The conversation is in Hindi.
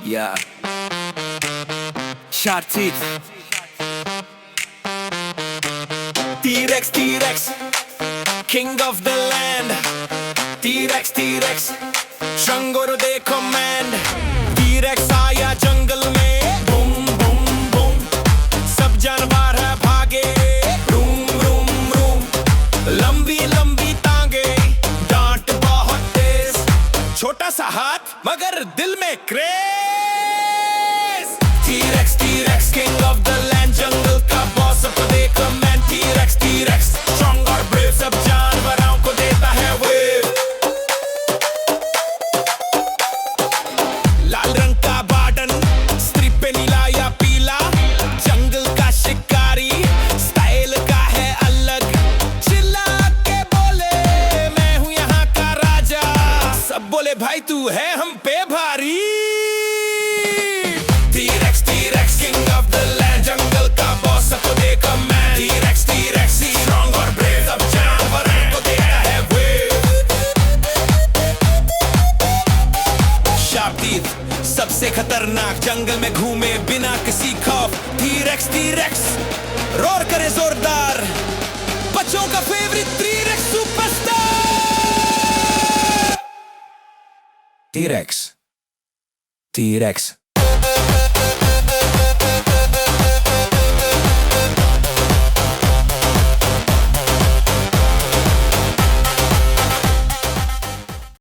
Yeah. Sharp teeth. T-Rex, T-Rex, king of the land. T-Rex, T-Rex, शंगोर दे कमांड. T-Rex आया जंगल में, बूम बूम बूम. सब जानवर है भागे, रूम रूम रूम. लंबी लंबी टांगे, डांट बहुत तेज. छोटा सा हाथ मगर दिल में craze. T-Rex, T-Rex, king of the land. जंगल का बॉस सबको दे कमांड. T-Rex, T-Rex, strong और brave. सब जानवरों को देता है वेव. लाल रंग का बाटन, स्ट्रिप पे नीला या पीला. जंगल का शिकारी, स्टाइल का है अलग. चिल्ला के बोले मैं हूँ यहाँ का राजा. सब बोले भाई तू है हम पे भारी. T-Rex, T-Rex, king of the land. जंगल का बॉस सबको दे कमांड. T-Rex, T-Rex, strong और brave. सब जानवरों को देता है वेव. Sharp teeth, सबसे खतरनाक. जंगल में घूमे बिना किसी खौफ. T-Rex, T-Rex, रोर करे जोरदार. बच्चों का favourite T-Rex superstar. T-Rex, T-Rex.